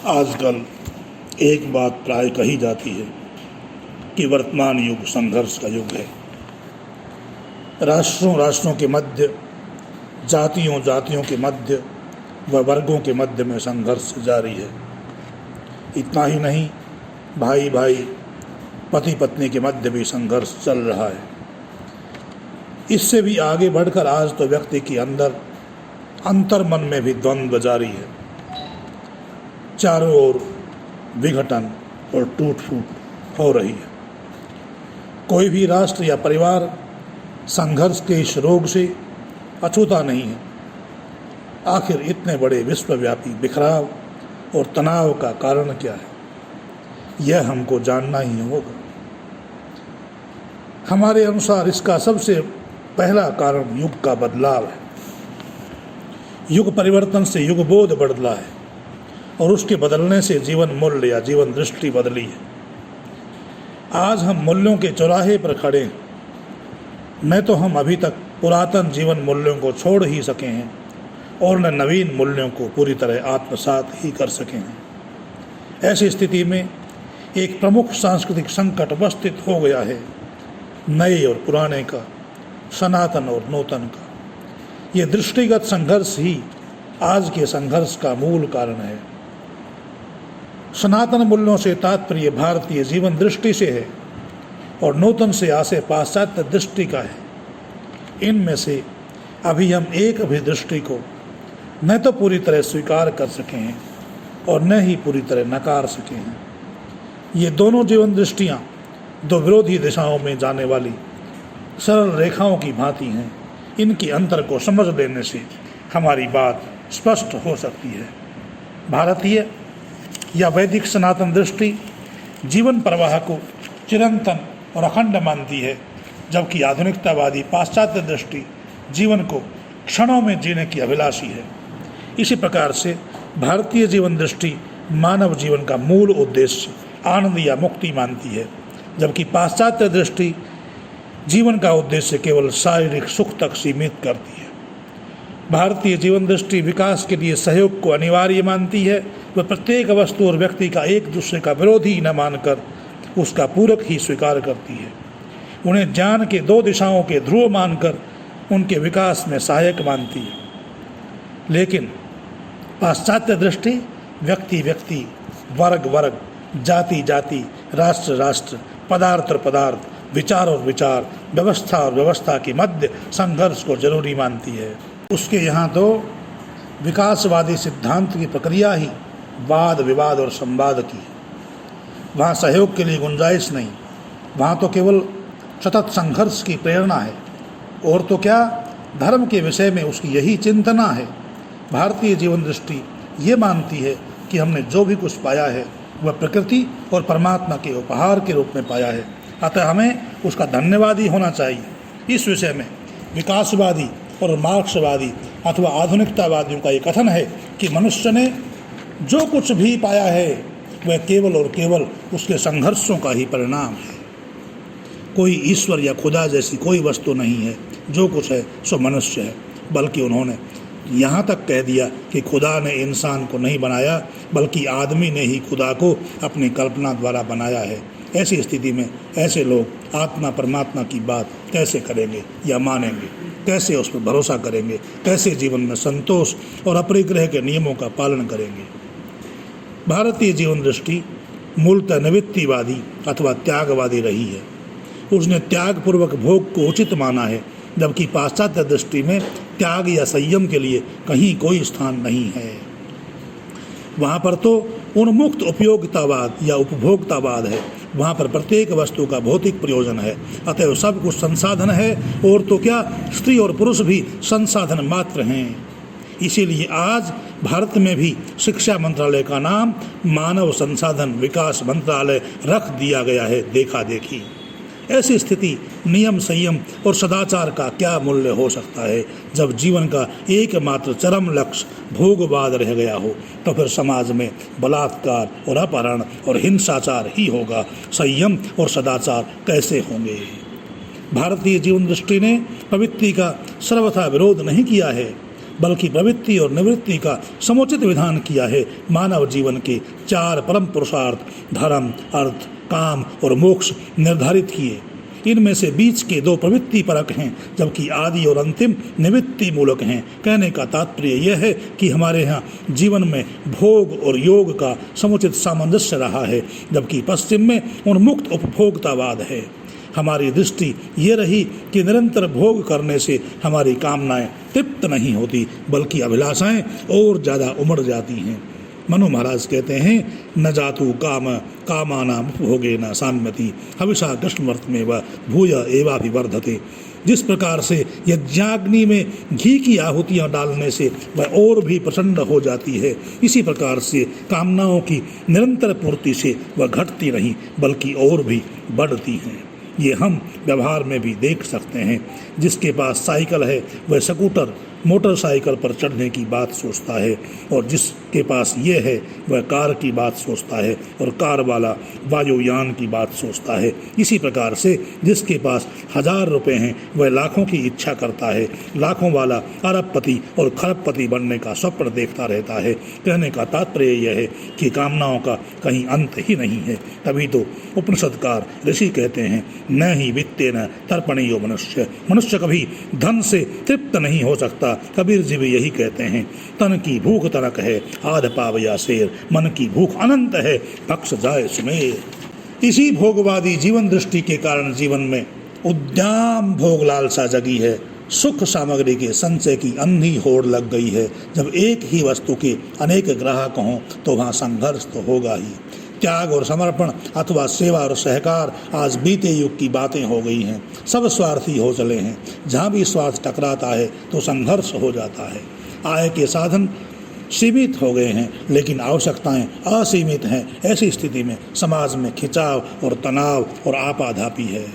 आजकल एक बात प्राय कही जाती है कि वर्तमान युग संघर्ष का युग है। राष्ट्रों राष्ट्रों के मध्य, जातियों जातियों के मध्य व वर्गों के मध्य में संघर्ष जारी है। इतना ही नहीं, भाई भाई, पति पत्नी के मध्य भी संघर्ष चल रहा है। इससे भी आगे बढ़कर आज तो व्यक्ति के अंदर अंतर्मन में भी द्वंद्व जारी है। चारों ओर विघटन और टूट फूट हो रही है। कोई भी राष्ट्र या परिवार संघर्ष के इस रोग से अछूता नहीं है। आखिर इतने बड़े विश्वव्यापी बिखराव और तनाव का कारण क्या है, यह हमको जानना ही होगा। हमारे अनुसार इसका सबसे पहला कारण युग का बदलाव है। युग परिवर्तन से युग बोध बदला है और उसके बदलने से जीवन मूल्य या जीवन दृष्टि बदली है। आज हम मूल्यों के चौराहे पर खड़े हैं। न तो हम अभी तक पुरातन जीवन मूल्यों को छोड़ ही सके हैं और न नवीन मूल्यों को पूरी तरह आत्मसात ही कर सके हैं। ऐसी स्थिति में एक प्रमुख सांस्कृतिक संकट उपस्थित हो गया है, नए और पुराने का, सनातन और नूतन का। ये दृष्टिगत संघर्ष ही आज के संघर्ष का मूल कारण है। सनातन मूल्यों से तात्पर्य भारतीय जीवन दृष्टि से है और नूतन से आशय पाश्चात्य दृष्टि का है। इनमें से अभी हम एक भी दृष्टि को न तो पूरी तरह स्वीकार कर सके हैं और न ही पूरी तरह नकार सके हैं। ये दोनों जीवन दृष्टियाँ दो विरोधी दिशाओं में जाने वाली सरल रेखाओं की भांति हैं। इनके अंतर को समझ लेने से हमारी बात स्पष्ट हो सकती है। भारतीय या वैदिक सनातन दृष्टि जीवन प्रवाह को चिरंतन और अखंड मानती है, जबकि आधुनिकतावादी पाश्चात्य दृष्टि जीवन को क्षणों में जीने की अभिलाषी है। इसी प्रकार से भारतीय जीवन दृष्टि मानव जीवन का मूल उद्देश्य आनंद या मुक्ति मानती है, जबकि पाश्चात्य दृष्टि जीवन का उद्देश्य केवल शारीरिक सुख तक सीमित करती है। भारतीय जीवन दृष्टि विकास के लिए सहयोग को अनिवार्य मानती है। वह प्रत्येक वस्तु और व्यक्ति का एक दूसरे का विरोधी न मानकर उसका पूरक ही स्वीकार करती है। उन्हें ज्ञान के दो दिशाओं के ध्रुव मानकर उनके विकास में सहायक मानती है। लेकिन पाश्चात्य दृष्टि व्यक्ति व्यक्ति, वर्ग वर्ग, जाति जाति, राष्ट्र राष्ट्र, पदार्थ और पदार्थ, विचार और विचार, व्यवस्था और व्यवस्था के मध्य संघर्ष को जरूरी मानती है। उसके यहाँ तो विकासवादी सिद्धांत की प्रक्रिया ही वाद विवाद और संवाद की है। वहाँ सहयोग के लिए गुंजाइश नहीं, वहाँ तो केवल सतत संघर्ष की प्रेरणा है। और तो क्या, धर्म के विषय में उसकी यही चिंतना है। भारतीय जीवन दृष्टि ये मानती है कि हमने जो भी कुछ पाया है वह प्रकृति और परमात्मा के उपहार के रूप में पाया है, अतः हमें उसका धन्यवादी होना चाहिए। इस विषय में विकासवादी और मार्क्सवादी अथवा आधुनिकतावादियों का ये कथन है कि मनुष्य ने जो कुछ भी पाया है वह केवल और केवल उसके संघर्षों का ही परिणाम है। कोई ईश्वर या खुदा जैसी कोई वस्तु नहीं है। जो कुछ है सो मनुष्य है। बल्कि उन्होंने यहाँ तक कह दिया कि खुदा ने इंसान को नहीं बनाया, बल्कि आदमी ने ही खुदा को अपनी कल्पना द्वारा बनाया है। ऐसी स्थिति में ऐसे लोग आत्मा परमात्मा की बात कैसे करेंगे या मानेंगे? कैसे उस पर भरोसा करेंगे? कैसे जीवन में संतोष और अपरिग्रह के नियमों का पालन करेंगे? भारतीय जीवन दृष्टि मूलतः निवृत्तिवादी अथवा त्यागवादी रही है। उसने त्यागपूर्वक भोग को उचित माना है, जबकि पाश्चात्य दृष्टि में त्याग या संयम के लिए कहीं कोई स्थान नहीं है। वहाँ पर तो उन्मुक्त उपयोगितावाद या उपभोक्तावाद है। वहाँ पर प्रत्येक वस्तु का भौतिक प्रयोजन है, अतः सब कुछ संसाधन है। और तो क्या, स्त्री और पुरुष भी संसाधन मात्र हैं। इसीलिए आज भारत में भी शिक्षा मंत्रालय का नाम मानव संसाधन विकास मंत्रालय रख दिया गया है, देखा देखी। ऐसी स्थिति नियम संयम और सदाचार का क्या मूल्य हो सकता है, जब जीवन का एकमात्र चरम लक्ष्य भोगवाद रह गया हो? तो फिर समाज में बलात्कार और अपहरण और हिंसाचार ही होगा। संयम और सदाचार कैसे होंगे? भारतीय जीवन दृष्टि ने प्रवृत्ति का सर्वथा विरोध नहीं किया है, बल्कि प्रवृत्ति और निवृत्ति का समुचित विधान किया है। मानव जीवन के 4 परम पुरुषार्थ धर्म, अर्थ, काम और मोक्ष निर्धारित किए। इनमें से बीच के 2 प्रवृत्ति परक हैं, जबकि आदि और अंतिम निवृत्ति मूलक हैं। कहने का तात्पर्य यह है कि हमारे यहाँ जीवन में भोग और योग का समुचित सामंजस्य रहा है, जबकि पश्चिम में उन्मुक्त उपभोक्तावाद है। हमारी दृष्टि ये रही कि निरंतर भोग करने से हमारी कामनाएं तृप्त नहीं होती, बल्कि अभिलाषाएं और ज़्यादा उमड़ जाती हैं। मनु महाराज कहते हैं, न जातु काम कामानाम उपभोगेन साम्यति हविषा कृष्णवर्तमेव भूय एवाभिवर्धते। जिस प्रकार से यज्ञाग्नि में घी की आहुतियाँ डालने से वह और भी प्रचंड हो जाती है, इसी प्रकार से कामनाओं की निरंतर पूर्ति से वह घटती नहीं बल्कि और भी बढ़ती हैं। ये हम व्यवहार में भी देख सकते हैं। जिसके पास साइकिल है वह स्कूटर मोटरसाइकिल पर चढ़ने की बात सोचता है, और जिसके पास ये है वह कार की बात सोचता है, और कार वाला वायुयान की बात सोचता है। इसी प्रकार से जिसके पास 1000 रुपये हैं वह लाखों की इच्छा करता है। लाखों वाला अरबपति और खरबपति बनने का स्वप्न देखता रहता है। कहने का तात्पर्य यह है कि कामनाओं का कहीं अंत ही नहीं है। तभी तो उपनिषदकार ऋषि कहते हैं, न ही वित्तेन तर्पणीयो मनुष्य। मनुष्य कभी धन से तृप्त नहीं हो सकता। कबीर जी भी यही कहते हैं, तन की भूख तनक है आध पावया शेर, मन की भूख अनंत है पक्ष जाए सुमेर। इसी भोगवादी जीवन दृष्टि के कारण जीवन में उद्दाम भोग लालसा जगी है। सुख सामग्री के संचय की अंधी होड़ लग गई है। जब एक ही वस्तु के अनेक ग्राहक हों तो वहाँ संघर्ष तो होगा ही। त्याग और समर्पण अथवा सेवा और सहकार आज बीते युग की बातें हो गई हैं। सब स्वार्थी हो चले हैं। जहाँ भी स्वार्थ टकराता है तो संघर्ष हो जाता है। आय के साधन सीमित हो गए हैं, लेकिन आवश्यकताएं असीमित हैं। ऐसी स्थिति में समाज में खिंचाव और तनाव और आपाधापी है।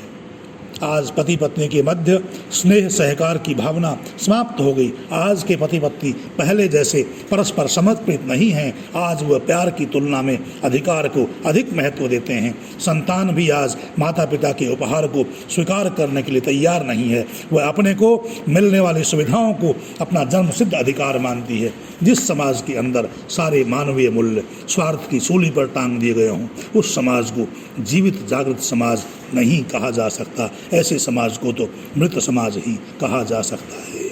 आज पति पत्नी के मध्य स्नेह सहकार की भावना समाप्त हो गई। आज के पति पत्नी पहले जैसे परस्पर समर्पित नहीं हैं। आज वह प्यार की तुलना में अधिकार को अधिक महत्व देते हैं। संतान भी आज माता पिता के उपहार को स्वीकार करने के लिए तैयार नहीं है। वह अपने को मिलने वाली सुविधाओं को अपना जन्म सिद्ध अधिकार मानती है। जिस समाज के अंदर सारे मानवीय मूल्य स्वार्थ की सूली पर टांग दिए गए हों, उस समाज को जीवित जागृत समाज नहीं कहा जा सकता। ऐसे समाज को तो मृत समाज ही कहा जा सकता है।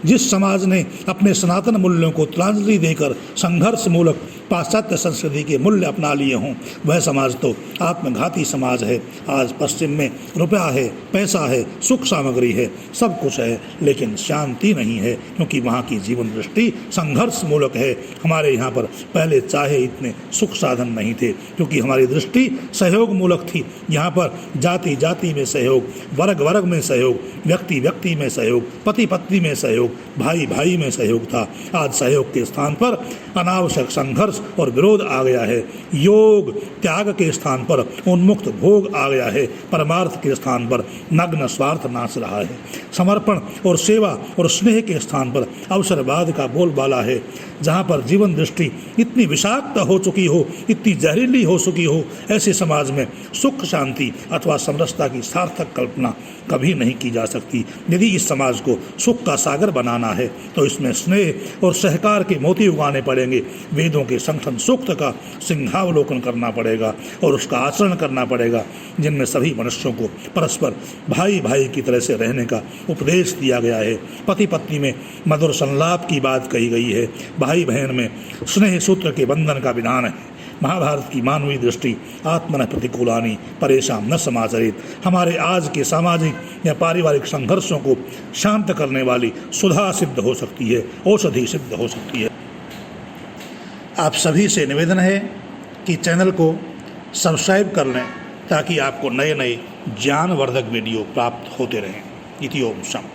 जिस समाज ने अपने सनातन मूल्यों को तिलांजलि देकर संघर्ष मूलक पाश्चात्य संस्कृति के मूल्य अपना लिए हों, वह समाज तो आत्मघाती समाज है। आज पश्चिम में रुपया है, पैसा है, सुख सामग्री है, सब कुछ है, लेकिन शांति नहीं है, क्योंकि वहाँ की जीवन दृष्टि संघर्ष मूलक है। हमारे यहाँ पर पहले चाहे इतने सुख साधन नहीं थे, क्योंकि हमारी दृष्टि सहयोग मूलक थी। यहाँ पर जाति जाति में सहयोग, वर्ग वर्ग में सहयोग, व्यक्ति व्यक्ति में सहयोग, पति पत्नी में सहयोग, भाई भाई में सहयोग था। आज सहयोग के स्थान पर अनावश्यक संघर्ष और विरोध आ गया है। योग त्याग के स्थान पर उन्मुक्त भोग आ गया है। परमार्थ के स्थान पर नग्न स्वार्थ नाच रहा है। समर्पण और सेवा और स्नेह के स्थान पर अवसरवाद का बोलबाला है। जहाँ पर जीवन दृष्टि इतनी विषाक्त हो चुकी हो, इतनी जहरीली हो चुकी हो, ऐसे समाज में सुख शांति अथवा समरसता की सार्थक कल्पना कभी नहीं की जा सकती। यदि इस समाज को सुख का सागर बनाना है तो इसमें स्नेह और सहकार के मोती उगाने पड़ेंगे। वेदों के संगठन सूक्त का सिंहावलोकन करना पड़ेगा और उसका आचरण करना पड़ेगा, जिनमें सभी मनुष्यों को परस्पर भाई भाई की तरह से रहने का उपदेश दिया गया है। पति पत्नी में मधुर संलाप की बात कही गई है। भाई बहन में स्नेह सूत्र के बंधन का विधान है। महाभारत की मानवीय दृष्टि आत्मन प्रतिकूलानि परेशान न समाचरित हमारे आज के सामाजिक या पारिवारिक संघर्षों को शांत करने वाली सुधा सिद्ध हो सकती है, औषधि सिद्ध हो सकती है। आप सभी से निवेदन है कि चैनल को सब्सक्राइब कर लें, ताकि आपको नए नए ज्ञानवर्धक वीडियो प्राप्त होते रहें। इति ओम शम।